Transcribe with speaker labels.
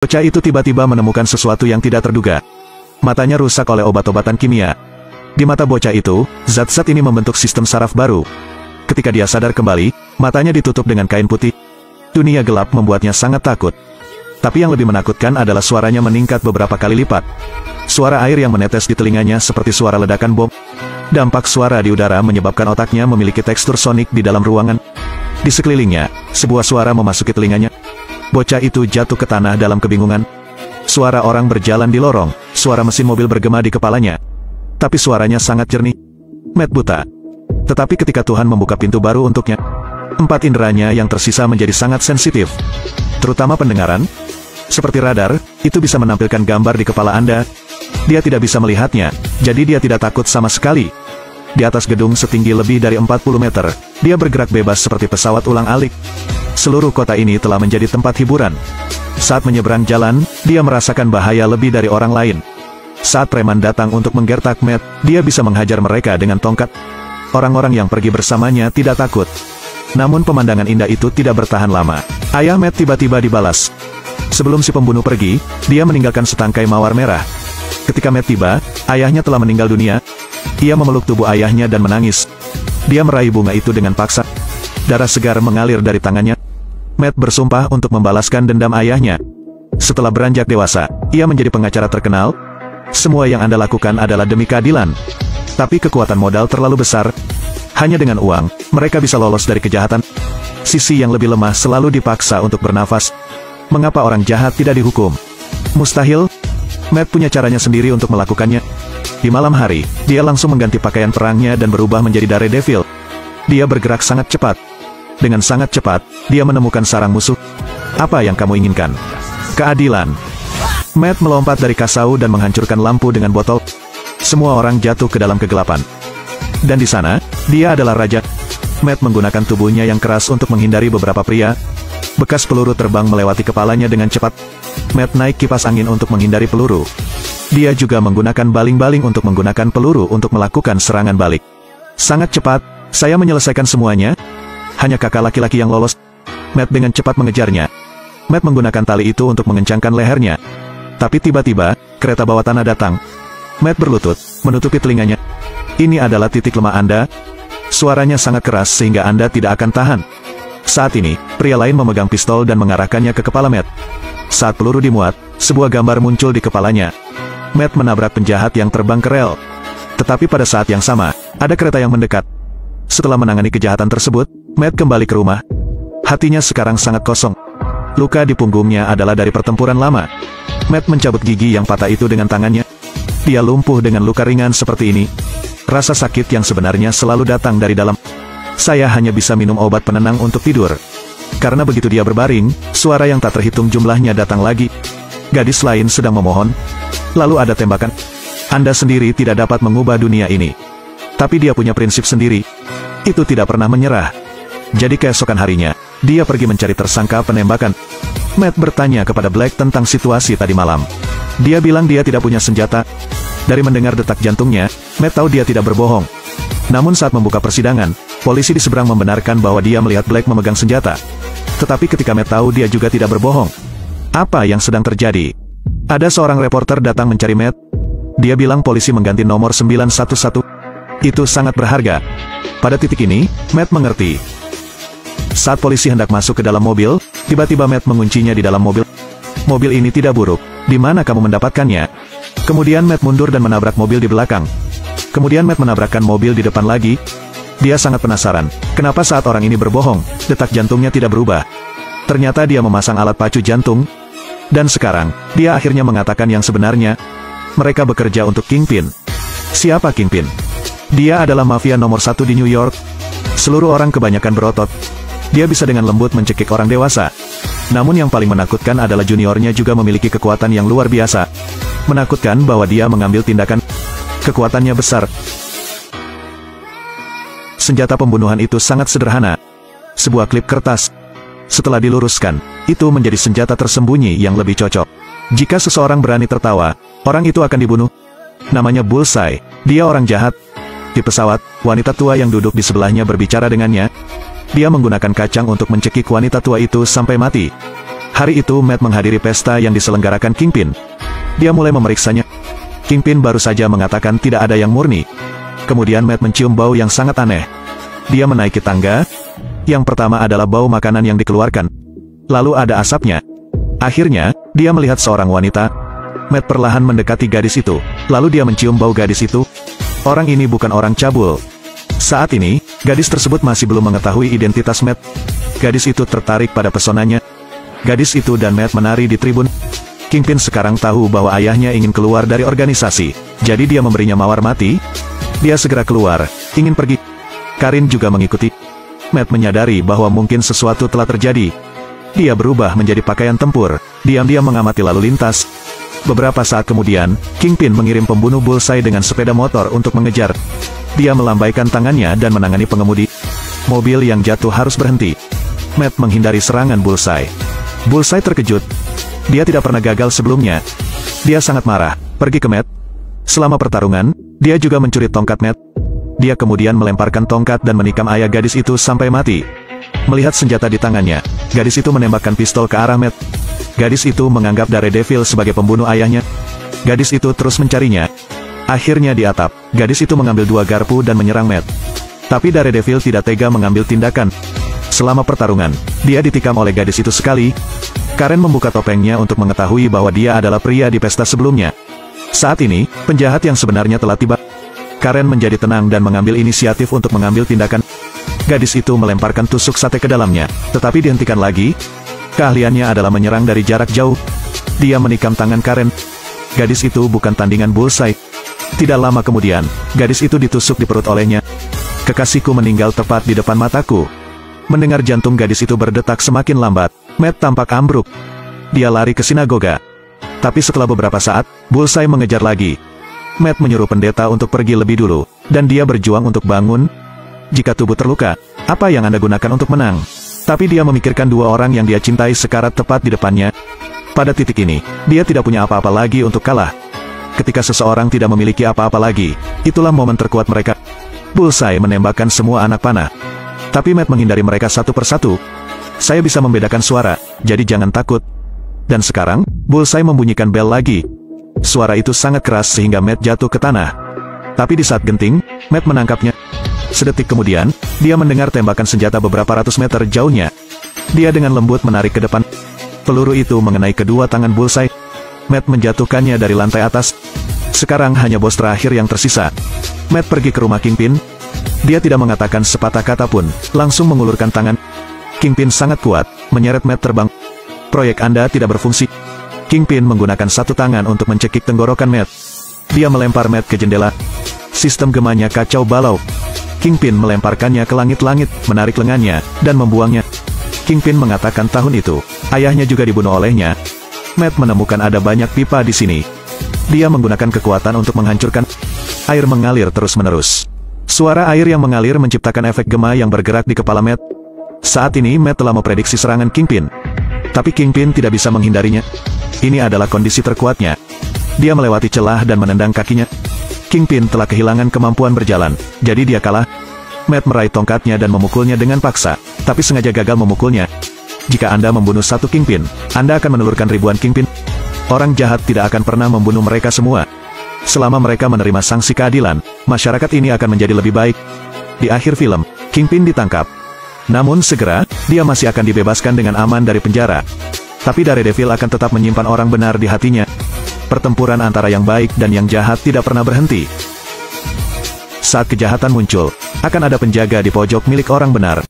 Speaker 1: Bocah itu tiba-tiba menemukan sesuatu yang tidak terduga. Matanya rusak oleh obat-obatan kimia. Di mata bocah itu, zat-zat ini membentuk sistem saraf baru. Ketika dia sadar kembali, matanya ditutup dengan kain putih. Dunia gelap membuatnya sangat takut. Tapi yang lebih menakutkan adalah suaranya meningkat beberapa kali lipat. Suara air yang menetes di telinganya seperti suara ledakan bom. Dampak suara di udara menyebabkan otaknya memiliki tekstur sonik di dalam ruangan. Di sekelilingnya, sebuah suara memasuki telinganya. Bocah itu jatuh ke tanah dalam kebingungan. Suara orang berjalan di lorong, suara mesin mobil bergema di kepalanya. Tapi suaranya sangat jernih. Matt buta. Tetapi ketika Tuhan membuka pintu baru untuknya, 4 inderanya yang tersisa menjadi sangat sensitif. Terutama pendengaran. Seperti radar, itu bisa menampilkan gambar di kepala Anda. Dia tidak bisa melihatnya, jadi dia tidak takut sama sekali. Di atas gedung setinggi lebih dari 40 meter, dia bergerak bebas seperti pesawat ulang-alik. Seluruh kota ini telah menjadi tempat hiburan. Saat menyeberang jalan, dia merasakan bahaya lebih dari orang lain. Saat preman datang untuk menggertak Matt, dia bisa menghajar mereka dengan tongkat. Orang-orang yang pergi bersamanya tidak takut. Namun pemandangan indah itu tidak bertahan lama. Ayah Matt tiba-tiba dibalas. Sebelum si pembunuh pergi, dia meninggalkan setangkai mawar merah. Ketika Matt tiba, ayahnya telah meninggal dunia. Ia memeluk tubuh ayahnya dan menangis. Dia meraih bunga itu dengan paksa. Darah segar mengalir dari tangannya. Matt bersumpah untuk membalaskan dendam ayahnya. Setelah beranjak dewasa, ia menjadi pengacara terkenal. Semua yang Anda lakukan adalah demi keadilan. Tapi kekuatan modal terlalu besar. Hanya dengan uang, mereka bisa lolos dari kejahatan. Sisi yang lebih lemah selalu dipaksa untuk bernafas. Mengapa orang jahat tidak dihukum? Mustahil. Matt punya caranya sendiri untuk melakukannya. Di malam hari, dia langsung mengganti pakaian perangnya dan berubah menjadi Daredevil. Dia bergerak sangat cepat. Dengan sangat cepat, dia menemukan sarang musuh. Apa yang kamu inginkan? Keadilan. Matt melompat dari kasau dan menghancurkan lampu dengan botol. Semua orang jatuh ke dalam kegelapan. Dan di sana, dia adalah raja. Matt menggunakan tubuhnya yang keras untuk menghindari beberapa pria. Bekas peluru terbang melewati kepalanya dengan cepat. Matt naik kipas angin untuk menghindari peluru. Dia juga menggunakan baling-baling untuk menggunakan peluru untuk melakukan serangan balik. Sangat cepat, saya menyelesaikan semuanya. Hanya kakak laki-laki yang lolos. Matt dengan cepat mengejarnya. Matt menggunakan tali itu untuk mengencangkan lehernya. Tapi tiba-tiba, kereta bawah tanah datang. Matt berlutut, menutupi telinganya. Ini adalah titik lemah Anda. Suaranya sangat keras sehingga Anda tidak akan tahan. Saat ini, pria lain memegang pistol dan mengarahkannya ke kepala Matt. Saat peluru dimuat, sebuah gambar muncul di kepalanya. Matt menabrak penjahat yang terbang ke rel. Tetapi pada saat yang sama, ada kereta yang mendekat. Setelah menangani kejahatan tersebut, Matt kembali ke rumah. Hatinya sekarang sangat kosong. Luka di punggungnya adalah dari pertempuran lama. Matt mencabut gigi yang patah itu dengan tangannya. Dia lumpuh dengan luka ringan seperti ini. Rasa sakit yang sebenarnya selalu datang dari dalam. Saya hanya bisa minum obat penenang untuk tidur. Karena begitu dia berbaring, suara yang tak terhitung jumlahnya datang lagi. Gadis lain sedang memohon. Lalu ada tembakan. Anda sendiri tidak dapat mengubah dunia ini. Tapi dia punya prinsip sendiri. Itu tidak pernah menyerah. Jadi keesokan harinya, dia pergi mencari tersangka penembakan. Matt bertanya kepada Black tentang situasi tadi malam. Dia bilang dia tidak punya senjata. Dari mendengar detak jantungnya, Matt tahu dia tidak berbohong. Namun saat membuka persidangan, polisi di seberang membenarkan bahwa dia melihat Black memegang senjata. Tetapi ketika Matt tahu dia juga tidak berbohong. Apa yang sedang terjadi? Ada seorang reporter datang mencari Matt. Dia bilang polisi mengganti nomor 911. Itu sangat berharga. Pada titik ini, Matt mengerti. Saat polisi hendak masuk ke dalam mobil, tiba-tiba Matt menguncinya di dalam mobil. Mobil ini tidak buruk. Di mana kamu mendapatkannya? Kemudian Matt mundur dan menabrak mobil di belakang. Kemudian Matt menabrakkan mobil di depan lagi. Dia sangat penasaran, kenapa saat orang ini berbohong, detak jantungnya tidak berubah. Ternyata dia memasang alat pacu jantung. Dan sekarang, dia akhirnya mengatakan yang sebenarnya. Mereka bekerja untuk Kingpin. Siapa Kingpin? Dia adalah mafia nomor 1 di New York. Seluruh orang kebanyakan berotot. Dia bisa dengan lembut mencekik orang dewasa. Namun yang paling menakutkan adalah juniornya juga memiliki kekuatan yang luar biasa. Menakutkan bahwa dia mengambil tindakan. Kekuatannya besar. Senjata pembunuhan itu sangat sederhana. Sebuah klip kertas. Setelah diluruskan, itu menjadi senjata tersembunyi yang lebih cocok. Jika seseorang berani tertawa, orang itu akan dibunuh. Namanya Bullseye. Dia orang jahat. Di pesawat, wanita tua yang duduk di sebelahnya berbicara dengannya. Dia menggunakan kacang untuk mencekik wanita tua itu sampai mati. Hari itu Matt menghadiri pesta yang diselenggarakan Kingpin. Dia mulai memeriksanya. Kingpin baru saja mengatakan tidak ada yang murni. Kemudian Matt mencium bau yang sangat aneh. Dia menaiki tangga. Yang pertama adalah bau makanan yang dikeluarkan. Lalu ada asapnya. Akhirnya, dia melihat seorang wanita. Matt perlahan mendekati gadis itu. Lalu dia mencium bau gadis itu. Orang ini bukan orang cabul. Saat ini, gadis tersebut masih belum mengetahui identitas Matt. Gadis itu tertarik pada pesonanya. Gadis itu dan Matt menari di tribun. Kingpin sekarang tahu bahwa ayahnya ingin keluar dari organisasi. Jadi dia memberinya mawar mati. Dia segera keluar, ingin pergi. Karin juga mengikuti. Matt menyadari bahwa mungkin sesuatu telah terjadi. Dia berubah menjadi pakaian tempur, diam-diam mengamati lalu lintas. Beberapa saat kemudian, Kingpin mengirim pembunuh Bullseye dengan sepeda motor untuk mengejar. Dia melambaikan tangannya dan menangani pengemudi. Mobil yang jatuh harus berhenti. Matt menghindari serangan Bullseye. Bullseye terkejut. Dia tidak pernah gagal sebelumnya. Dia sangat marah, pergi ke Matt. Selama pertarungan, dia juga mencuri tongkat Matt. Dia kemudian melemparkan tongkat dan menikam ayah gadis itu sampai mati. Melihat senjata di tangannya, gadis itu menembakkan pistol ke arah Matt. Gadis itu menganggap Daredevil sebagai pembunuh ayahnya. Gadis itu terus mencarinya. Akhirnya di atap, gadis itu mengambil 2 garpu dan menyerang Matt. Tapi Daredevil tidak tega mengambil tindakan. Selama pertarungan, dia ditikam oleh gadis itu sekali. Karen membuka topengnya untuk mengetahui bahwa dia adalah pria di pesta sebelumnya. Saat ini, penjahat yang sebenarnya telah tiba. Karen menjadi tenang dan mengambil inisiatif untuk mengambil tindakan. Gadis itu melemparkan tusuk sate ke dalamnya, tetapi dihentikan lagi. Keahliannya adalah menyerang dari jarak jauh. Dia menikam tangan Karen. Gadis itu bukan tandingan Bullseye. Tidak lama kemudian, gadis itu ditusuk di perut olehnya. Kekasihku meninggal tepat di depan mataku. Mendengar jantung gadis itu berdetak semakin lambat, Matt tampak ambruk. Dia lari ke sinagoga. Tapi setelah beberapa saat, Bullseye mengejar lagi. Matt menyuruh pendeta untuk pergi lebih dulu, dan dia berjuang untuk bangun. Jika tubuh terluka, apa yang Anda gunakan untuk menang? Tapi dia memikirkan 2 orang yang dia cintai sekarat tepat di depannya. Pada titik ini, dia tidak punya apa-apa lagi untuk kalah. Ketika seseorang tidak memiliki apa-apa lagi, itulah momen terkuat mereka. Bullseye menembakkan semua anak panah. Tapi Matt menghindari mereka satu persatu. Saya bisa membedakan suara, jadi jangan takut. Dan sekarang, Bullseye membunyikan bel lagi. Suara itu sangat keras sehingga Matt jatuh ke tanah. Tapi di saat genting, Matt menangkapnya. Sedetik kemudian, dia mendengar tembakan senjata beberapa ratus meter jauhnya. Dia dengan lembut menarik ke depan. Peluru itu mengenai kedua tangan Bullseye. Matt menjatuhkannya dari lantai atas. Sekarang hanya bos terakhir yang tersisa. Matt pergi ke rumah Kingpin. Dia tidak mengatakan sepatah kata pun, langsung mengulurkan tangan. Kingpin sangat kuat, menyeret Matt terbang. Proyek Anda tidak berfungsi. Kingpin menggunakan satu tangan untuk mencekik tenggorokan Matt. Dia melempar Matt ke jendela. Sistem gemanya kacau balau. Kingpin melemparkannya ke langit-langit, menarik lengannya, dan membuangnya. Kingpin mengatakan tahun itu, ayahnya juga dibunuh olehnya. Matt menemukan ada banyak pipa di sini. Dia menggunakan kekuatan untuk menghancurkan. Air mengalir terus-menerus. Suara air yang mengalir menciptakan efek gema yang bergerak di kepala Matt. Saat ini Matt telah memprediksi serangan Kingpin. Tapi Kingpin tidak bisa menghindarinya. Ini adalah kondisi terkuatnya. Dia melewati celah dan menendang kakinya. Kingpin telah kehilangan kemampuan berjalan, jadi dia kalah. Matt meraih tongkatnya dan memukulnya dengan paksa, tapi sengaja gagal memukulnya. Jika Anda membunuh satu Kingpin, Anda akan menelurkan ribuan Kingpin. Orang jahat tidak akan pernah membunuh mereka semua. Selama mereka menerima sanksi keadilan, masyarakat ini akan menjadi lebih baik. Di akhir film, Kingpin ditangkap. Namun segera, dia masih akan dibebaskan dengan aman dari penjara. Tapi Daredevil akan tetap menyimpan orang benar di hatinya. Pertempuran antara yang baik dan yang jahat tidak pernah berhenti. Saat kejahatan muncul, akan ada penjaga di pojok milik orang benar.